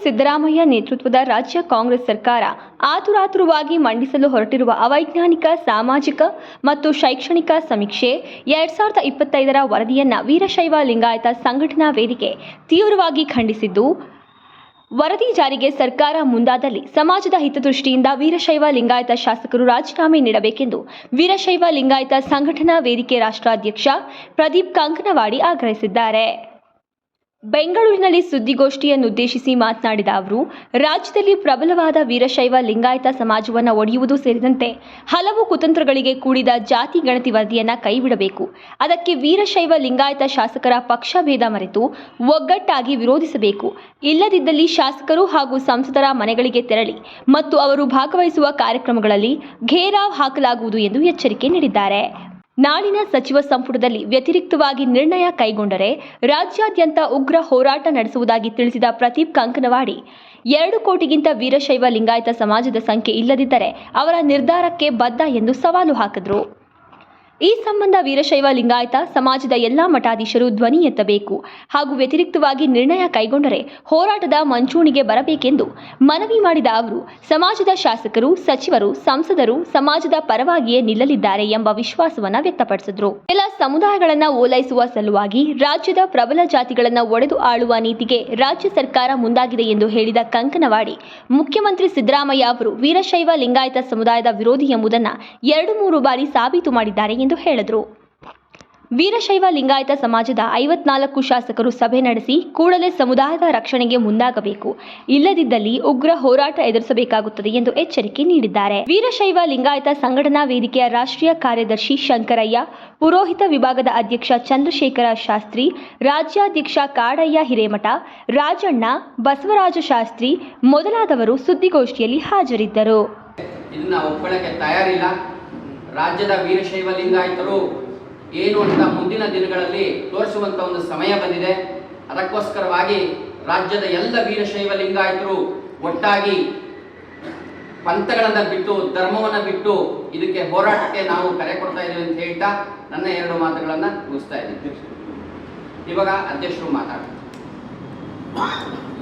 ಸಿದ್ದರಾಮಯ್ಯ ನೇತೃತ್ವದ ರಾಜ್ಯ ಕಾಂಗ್ರೆಸ್ ಸರ್ಕಾರ ಆತುರಾತುರವಾಗಿ ಮಂಡಿಸಲು ಹೊರಟಿರುವ ಅವೈಜ್ಞಾನಿಕ ಸಾಮಾಜಿಕ ಮತ್ತು ಶೈಕ್ಷಣಿಕ ಸಮೀಕ್ಷೆ 2025ರ ವರದಿಯನ್ನು ವೀರಶೈವ ಲಿಂಗಾಯತ ಸಂಘಟನಾ ವೇದಿಕೆ ತೀವ್ರವಾಗಿ ಖಂಡಿಸಿದ್ದು, ವರದಿ ಜಾರಿಗೆ ಸರ್ಕಾರ ಮುಂದಾದಲ್ಲಿ ಸಮಾಜದ ಹಿತದೃಷ್ಟಿಯಿಂದ ವೀರಶೈವ ಲಿಂಗಾಯತ ಶಾಸಕರು ರಾಜೀನಾಮೆ ನೀಡಬೇಕೆಂದು ವೀರಶೈವ ಲಿಂಗಾಯತ ಸಂಘಟನಾ ವೇದಿಕೆ ರಾಷ್ಟ್ರಾಧ್ಯಕ್ಷ ಪ್ರದೀಪ್ ಕಂಕನವಾಡಿ ಆಗ್ರಹಿಸಿದ್ದಾರೆ. ಬೆಂಗಳೂರಿನಲ್ಲಿ ಸುದ್ದಿಗೋಷ್ಠಿಯನ್ನುದ್ದೇಶಿಸಿ ಮಾತನಾಡಿದ ಅವರು, ರಾಜ್ಯದಲ್ಲಿ ಪ್ರಬಲವಾದ ವೀರಶೈವ ಲಿಂಗಾಯತ ಸಮಾಜವನ್ನು ಒಡೆಯುವುದು ಸೇರಿದಂತೆ ಹಲವು ಕುತಂತ್ರಗಳಿಗೆ ಕೂಡಿದ ಜಾತಿ ಗಣತಿ ವರದಿಯನ್ನು ಕೈಬಿಡಬೇಕು. ಅದಕ್ಕೆ ವೀರಶೈವ ಲಿಂಗಾಯತ ಶಾಸಕರ ಪಕ್ಷಭೇದ ಮರೆತು ಒಗ್ಗಟ್ಟಾಗಿ ವಿರೋಧಿಸಬೇಕು. ಇಲ್ಲದಿದ್ದಲ್ಲಿ ಶಾಸಕರು ಹಾಗೂ ಸಂಸದರ ಮನೆಗಳಿಗೆ ತೆರಳಿ ಮತ್ತು ಅವರು ಭಾಗವಹಿಸುವ ಕಾರ್ಯಕ್ರಮಗಳಲ್ಲಿ ಘೇರಾವ್ ಹಾಕಲಾಗುವುದು ಎಂದು ಎಚ್ಚರಿಕೆ ನೀಡಿದ್ದಾರೆ. ನಾಳಿನ ಸಚಿವ ಸಂಪುಟದಲ್ಲಿ ವ್ಯತಿರಿಕ್ತವಾಗಿ ನಿರ್ಣಯ ಕೈಗೊಂಡರೆ ರಾಜ್ಯಾದ್ಯಂತ ಉಗ್ರ ಹೋರಾಟ ನಡೆಸುವುದಾಗಿ ತಿಳಿಸಿದ ಪ್ರದೀಪ್ ಕಂಕನವಾಡಿ, 2 ಕೋಟಿಗಿಂತ ವೀರಶೈವ ಲಿಂಗಾಯತ ಸಮಾಜದ ಸಂಖ್ಯೆ ಇಲ್ಲದಿದ್ದರೆ ಅವರ ನಿರ್ಧಾರಕ್ಕೆ ಬದ್ಧ ಎಂದು ಸವಾಲು ಹಾಕಿದರು. ಈ ಸಂಬಂಧ ವೀರಶೈವ ಲಿಂಗಾಯತ ಸಮಾಜದ ಎಲ್ಲಾ ಮಠಾಧೀಶರು ಧ್ವನಿ ಎತ್ತಬೇಕು ಹಾಗೂ ವ್ಯತಿರಿಕ್ತವಾಗಿ ನಿರ್ಣಯ ಕೈಗೊಂಡರೆ ಹೋರಾಟದ ಮಂಚೂಣಿಗೆ ಬರಬೇಕೆಂದು ಮನವಿ ಮಾಡಿದ ಅವರು, ಸಮಾಜದ ಶಾಸಕರು, ಸಚಿವರು, ಸಂಸದರು ಸಮಾಜದ ಪರವಾಗಿಯೇ ನಿಲ್ಲಲಿದ್ದಾರೆ ಎಂಬ ವಿಶ್ವಾಸವನ್ನು ವ್ಯಕ್ತಪಡಿಸಿದರು. ಕೆಲ ಸಮುದಾಯಗಳನ್ನು ಓಲೈಸುವ ಸಲುವಾಗಿ ರಾಜ್ಯದ ಪ್ರಬಲ ಜಾತಿಗಳನ್ನು ಒಡೆದು ಆಳುವ ನೀತಿಗೆ ರಾಜ್ಯ ಸರ್ಕಾರ ಮುಂದಾಗಿದೆ ಎಂದು ಹೇಳಿದ ಕಂಕನವಾಡಿ, ಮುಖ್ಯಮಂತ್ರಿ ಸಿದ್ದರಾಮಯ್ಯ ಅವರು ವೀರಶೈವ ಲಿಂಗಾಯತ ಸಮುದಾಯದ ವಿರೋಧಿ ಎಂಬುದನ್ನು 2-3 ಬಾರಿ ಸಾಬೀತು ಮಾಡಿದ್ದಾರೆ ಎಂದು ಹೇಳಿದರು. ವೀರಶೈವ ಲಿಂಗಾಯತ ಸಮಾಜದ 54 ಶಾಸಕರು ಸಭೆ ನಡೆಸಿ ಕೂಡಲೇ ಸಮುದಾಯದ ರಕ್ಷಣೆಗೆ ಮುಂದಾಗಬೇಕು. ಇಲ್ಲದಿದ್ದಲ್ಲಿ ಉಗ್ರ ಹೋರಾಟ ಎದುರಿಸಬೇಕಾಗುತ್ತದೆ ಎಂದು ಎಚ್ಚರಿಕೆ ನೀಡಿದ್ದಾರೆ. ವೀರಶೈವ ಲಿಂಗಾಯತ ಸಂಘಟನಾ ವೇದಿಕೆಯ ರಾಷ್ಟ್ರೀಯ ಕಾರ್ಯದರ್ಶಿ ಶಂಕರಯ್ಯ, ಪುರೋಹಿತ ವಿಭಾಗದ ಅಧ್ಯಕ್ಷ ಚಂದ್ರಶೇಖರ ಶಾಸ್ತ್ರಿ, ರಾಜ್ಯಾಧ್ಯಕ್ಷ ಕಾಡಯ್ಯ ಹಿರೇಮಠ, ರಾಜಣ್ಣ, ಬಸವರಾಜ ಶಾಸ್ತ್ರಿ ಮೊದಲಾದವರು ಸುದ್ದಿಗೋಷ್ಠಿಯಲ್ಲಿ ಹಾಜರಿದ್ದರು. ಇದನ್ನ ಒಪ್ಪಳಕ್ಕೆ ತಯಾರಿಲ್ಲ. ರಾಜ್ಯದ ವೀರಶೈವ ಲಿಂಗಾಯತರು ಏನು ಅಂತ ಮುಂದಿನ ದಿನಗಳಲ್ಲಿ ತೋರಿಸುವಂತ ಒಂದು ಸಮಯ ಬಂದಿದೆ. ಅದಕ್ಕೋಸ್ಕರವಾಗಿ ರಾಜ್ಯದ ಎಲ್ಲ ವೀರಶೈವ ಲಿಂಗಾಯತರು ಒಟ್ಟಾಗಿ ಪಂಥಗಳನ್ನು ಬಿಟ್ಟು, ಧರ್ಮವನ್ನು ಬಿಟ್ಟು ಇದಕ್ಕೆ ಹೋರಾಟಕ್ಕೆ ನಾವು ಕರೆ ಕೊಡ್ತಾ ಇದ್ದೀವಿ ಅಂತ ಹೇಳ್ತಾ ನನ್ನ 2 ಮಾತುಗಳನ್ನು ಮುಗಿಸ್ತಾ ಇದ್ದೀನಿ. ಇವಾಗ ಅಧ್ಯಕ್ಷರು ಮಾತಾಡ್ತಾರೆ.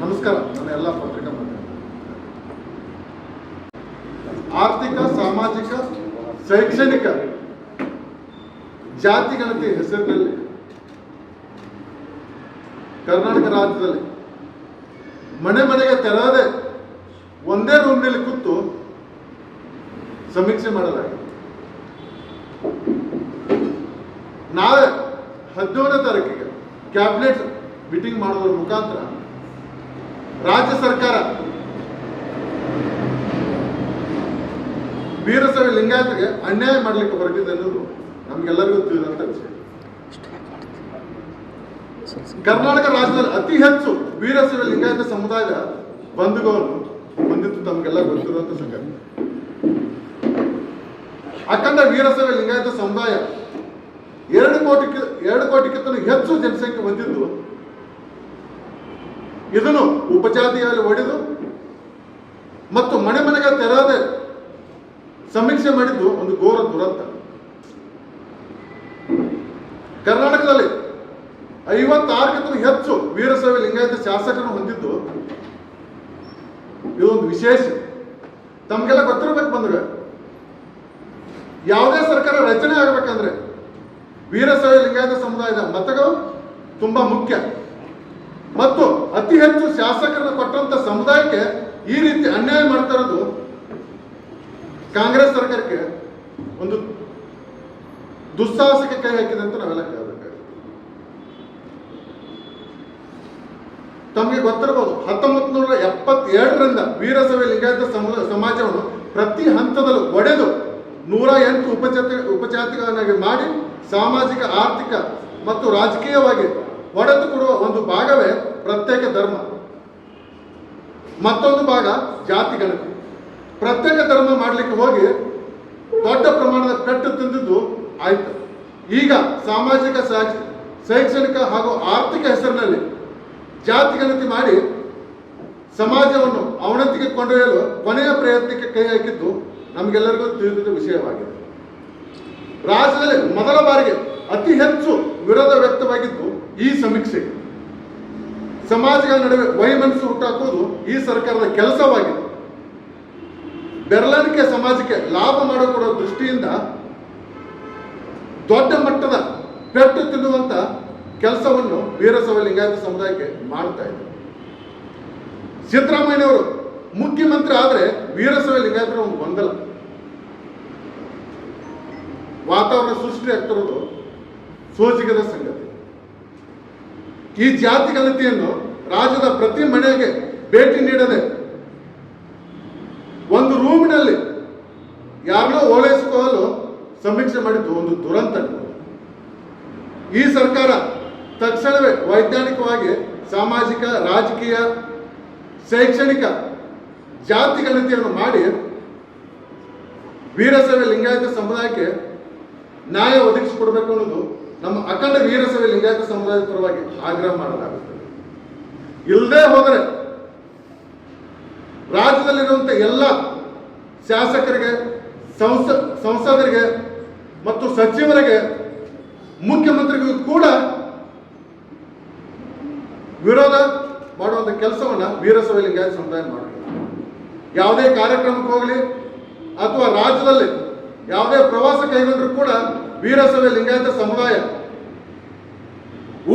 ನಮಸ್ಕಾರ. ನನ್ನ ಎಲ್ಲ ಪತ್ರಿಕಾ ಆರ್ಥಿಕ, ಸಾಮಾಜಿಕ, ಶೈಕ್ಷಣಿಕ ಜಾತಿ ಗಣತಿ ಹೆಸರಿನಲ್ಲಿ ಕರ್ನಾಟಕ ರಾಜ್ಯದಲ್ಲಿ ಮನೆ ಮನೆಗೆ ತೆರಳದೆ ಒಂದೇ ರೂಮ್ನಲ್ಲಿ ಕೂತು ಸಮೀಕ್ಷೆ ಮಾಡಲಾಗಿದೆ. ನಾಳೆ 17ನೇ ತಾರೀಕಿಗೆ ಕ್ಯಾಬಿನೆಟ್ ಮೀಟಿಂಗ್ ಮಾಡುವುದರ ಮುಖಾಂತರ ರಾಜ್ಯ ಸರ್ಕಾರ ವೀರಶೈವ ಲಿಂಗಾಯತರಿಗೆ ಅನ್ಯಾಯ ಮಾಡಲಿಕ್ಕೆ ಹೊರಟಿದೆ ಅನ್ನೋದು ನಮಗೆಲ್ಲರಿಗೂ ತಿಳಿದಂತ ವಿಷಯ. ಕರ್ನಾಟಕ ರಾಜ್ಯದಲ್ಲಿ ಅತಿ ಹೆಚ್ಚು ವೀರಶೈವ ಲಿಂಗಾಯತ ಸಮುದಾಯದ ಬಂಧುಗಳನ್ನು ಹೊಂದಿದ್ದು ತಮಗೆಲ್ಲ ಗೊತ್ತಿರುವಂತ ಸಂಗತಿ. ಅಖಂಡ ವೀರಶೈವ ಲಿಂಗಾಯತ ಸಮುದಾಯ 2 ಕೋಟಿಗಿಂತ ಹೆಚ್ಚು ಜನಸಂಖ್ಯೆ ಹೊಂದಿದ್ದು, ಇದನ್ನು ಉಪಜಾತಿಯಲ್ಲಿ ಒಡೆದು ಮತ್ತು ಮನೆ ಮನೆಗೆ ತೆರದೇ ಸಮೀಕ್ಷೆ ಮಾಡಿದ್ದು ಒಂದು ಘೋರ ದುರಂತ. ಕರ್ನಾಟಕದಲ್ಲಿ 56ಕ್ಕಿಂತ ಹೆಚ್ಚು ವೀರಶೈವ ಲಿಂಗಾಯತ ಶಾಸಕರನ್ನು ಹೊಂದಿದ್ದು ಇದೊಂದು ವಿಶೇಷ. ತಮಗೆಲ್ಲ ಗೊತ್ತಿರಬೇಕು ಬಂದ್ರೆ, ಯಾವುದೇ ಸರ್ಕಾರ ರಚನೆ ಆಗಬೇಕಂದ್ರೆ ವೀರಶೈವ ಲಿಂಗಾಯತ ಸಮುದಾಯದ ಮತಗಳು ತುಂಬಾ ಮುಖ್ಯ. ಮತ್ತು ಅತಿ ಹೆಚ್ಚು ಶಾಸಕರನ್ನು ಕೊಟ್ಟಂತ ಸಮುದಾಯಕ್ಕೆ ಈ ರೀತಿ ಅನ್ಯಾಯ ಮಾಡ್ತಾ ಇರೋದು ಕಾಂಗ್ರೆಸ್ ಸರ್ಕಾರಕ್ಕೆ ಒಂದು ದುಸ್ಸಾಹಸಕ್ಕೆ ಕೈ ಹಾಕಿದೆ ಅಂತ ನಾವೆಲ್ಲ ಹೇಳಬೇಕಾಗುತ್ತೆ. ತಮಗೆ ಗೊತ್ತಿರಬಹುದು, 1972ರಿಂದ ವೀರಶೈವ ಲಿಂಗಾಯತ ಸಮಾಜವನ್ನು ಪ್ರತಿ ಹಂತದಲ್ಲೂ ಒಡೆದು 108 ಉಪಜಾತಿಗಳನ್ನಾಗಿ ಮಾಡಿ ಸಾಮಾಜಿಕ, ಆರ್ಥಿಕ ಮತ್ತು ರಾಜಕೀಯವಾಗಿ ಒಡೆದು ಕೊಡುವ ಒಂದು ಭಾಗವೇ ಪ್ರತ್ಯೇಕ ಧರ್ಮ, ಮತ್ತೊಂದು ಭಾಗ ಜಾತಿ ಗಣತಿ. ಪ್ರತ್ಯೇಕ ಧರ್ಮ ಮಾಡಲಿಕ್ಕೆ ಹೋಗಿ ದೊಡ್ಡ ಪ್ರಮಾಣದ ಪೆಟ್ಟು ತಿಂದಿದ್ದು ಆಯ್ತು. ಈಗ ಸಾಮಾಜಿಕ, ಶೈಕ್ಷಣಿಕ ಹಾಗೂ ಆರ್ಥಿಕ ಹೆಸರಿನಲ್ಲಿ ಜಾತಿ ಗಣತಿ ಮಾಡಿ ಸಮಾಜವನ್ನು ಅವನತಿಗೆ ಕೊಂಡೊಯ್ಯಲು ಕೊನೆಯ ಪ್ರಯತ್ನಕ್ಕೆ ಕೈ ಹಾಕಿದ್ದು ನಮಗೆಲ್ಲರಿಗೂ ತಿಳಿದಿದ್ದ ವಿಷಯವಾಗಿದೆ. ರಾಜ್ಯದಲ್ಲಿ ಮೊದಲ ಬಾರಿಗೆ ಅತಿ ಹೆಚ್ಚು ವಿರೋಧ ವ್ಯಕ್ತವಾಗಿದ್ದು ಈ ಸಮೀಕ್ಷೆಗೆ. ಸಮಾಜಗಳ ನಡುವೆ ವೈಮನಸ್ಸು ಹುಟ್ಟಾಕುವುದು ಈ ಸರ್ಕಾರದ ಕೆಲಸವಾಗಿದೆ. ಬೆರಳಿಕೆ ಸಮಾಜಕ್ಕೆ ಲಾಭ ಮಾಡಿಕೊಡೋ ದೃಷ್ಟಿಯಿಂದ ದೊಡ್ಡ ಮಟ್ಟದ ಪೆಟ್ಟು ತಿನ್ನುವಂತ ಕೆಲಸವನ್ನು ವೀರಶೈವ ಲಿಂಗಾಯತ ಸಮುದಾಯಕ್ಕೆ ಮಾಡ್ತಾ ಇದೆ. ಸಿದ್ದರಾಮಯ್ಯನವರು ಮುಖ್ಯಮಂತ್ರಿ ಆದರೆ ವೀರಶೈವ ಲಿಂಗಾಯತರ ಒಂದು ಗೊಂದಲ ವಾತಾವರಣ ಸೃಷ್ಟಿ ಆಗ್ತಿರೋದು ಸೋಜಿಗದ ಸಂಗತಿ. ಈ ಜಾತಿ ಗಣತಿಯನ್ನು ರಾಜ್ಯದ ಪ್ರತಿ ಮನೆಗೆ ಭೇಟಿ ನೀಡದೆ ಒಂದು ರೂಮಿನಲ್ಲಿ ಯಾರನ್ನೋ ಓಲೈಸಿಕೊಳ್ಳಲು ಸಮೀಕ್ಷೆ ಮಾಡಿದ್ದು ಒಂದು ದುರಂತ. ಈ ಸರ್ಕಾರ ತಕ್ಷಣವೇ ವೈಜ್ಞಾನಿಕವಾಗಿ ಸಾಮಾಜಿಕ, ರಾಜಕೀಯ, ಶೈಕ್ಷಣಿಕ ಜಾತಿ ಗಣತಿಯನ್ನು ಮಾಡಿ ವೀರಶೈವ ಲಿಂಗಾಯತ ಸಮುದಾಯಕ್ಕೆ ನ್ಯಾಯ ಒದಗಿಸಿಕೊಡಬೇಕು ಅನ್ನೋದು ನಮ್ಮ ಅಖಂಡ ವೀರಶೈವ ಲಿಂಗಾಯತ ಸಮುದಾಯದ ಪರವಾಗಿ ಆಗ್ರಹ ಮಾಡಲಾಗುತ್ತದೆ. ಇಲ್ಲದೆ ಹೋದರೆ ರಾಜ್ಯದಲ್ಲಿರುವಂಥ ಎಲ್ಲ ಶಾಸಕರಿಗೆ, ಸಂಸದರಿಗೆ ಮತ್ತು ಸಚಿವರಿಗೆ, ಮುಖ್ಯಮಂತ್ರಿಗೂ ಕೂಡ ವಿರೋಧ ಮಾಡುವಂಥ ಕೆಲಸವನ್ನು ವೀರಶೈವ ಲಿಂಗಾಯತ ಸಮುದಾಯ ಮಾಡಬೇಕು. ಯಾವುದೇ ಕಾರ್ಯಕ್ರಮಕ್ಕೆ ಹೋಗಲಿ ಅಥವಾ ರಾಜ್ಯದಲ್ಲಿ ಯಾವುದೇ ಪ್ರವಾಸ ಕೈಗೊಂಡ್ರೂ ಕೂಡ ವೀರಶೈವ ಲಿಂಗಾಯತ ಸಮುದಾಯ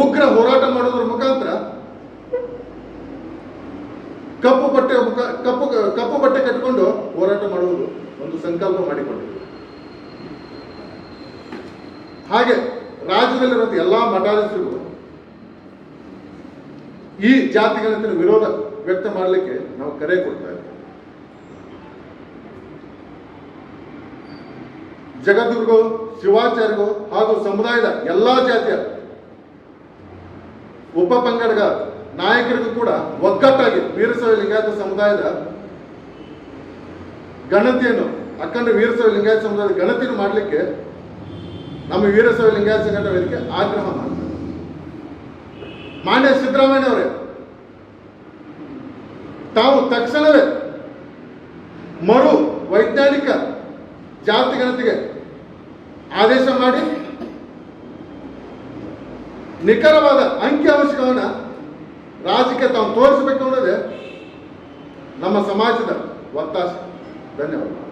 ಉಗ್ರ ಹೋರಾಟ ಮಾಡೋದ್ರ ಮುಖಾಂತರ ಕಪ್ಪು ಬಟ್ಟೆ ಕಟ್ಟಿಕೊಂಡು ಹೋರಾಟ ಮಾಡುವುದು ಒಂದು ಸಂಕಲ್ಪ ಮಾಡಿಕೊಂಡಿದೆ. ಹಾಗೆ ರಾಜ್ಯದಲ್ಲಿರುವಂಥ ಎಲ್ಲಾ ಮಠಾಧೀಶರಿಗೂ ಈ ಜಾತಿ ಗಣತಿಯ ವಿರೋಧ ವ್ಯಕ್ತ ಮಾಡಲಿಕ್ಕೆ ನಾವು ಕರೆ ಕೊಡ್ತಾ ಇದ್ದೇವೆ. ಜಗದ್ಗುರುಗೂ, ಶಿವಾಚಾರ್ಯಗೂ ಹಾಗೂ ಸಮುದಾಯದ ಎಲ್ಲಾ ಜಾತಿಯ ಉಪ ಪಂಗಡಗ ನಾಯಕರಿಗೂ ಕೂಡ ಒಗ್ಗಟ್ಟಾಗಿ ವೀರಶೈವ ಲಿಂಗಾಯತ ಸಮುದಾಯದ ಗಣತಿಯನ್ನು, ಅಖಂಡ ವೀರಶೈವ ಲಿಂಗಾಯತ ಸಮುದಾಯದ ಗಣತಿಯನ್ನು ಮಾಡಲಿಕ್ಕೆ ನಮ್ಮ ವೀರಶೈವ ಲಿಂಗಾಯತ ಸಂಘಟನಾ ವೇದಿಕೆ ಆಗ್ರಹ ಮಾಡ್ತಾರೆ. ಮಾನ್ಯ ಸಿದ್ದರಾಮಯ್ಯನವರೇ, ತಾವು ತಕ್ಷಣವೇ ಮರು ವೈಜ್ಞಾನಿಕ ಜಾತಿ ಗಣತಿಗೆ ಆದೇಶ ಮಾಡಿ ನಿಖರವಾದ ಅಂಕಿ ಅಂಶಗಳನ್ನು ರಾಜ್ಯಕ್ಕೆ ತಾವು ತೋರಿಸಬೇಕು ಅನ್ನೋದೇ ನಮ್ಮ ಸಮಾಜದ ಒತ್ತಾಸೆ. ಧನ್ಯವಾದ.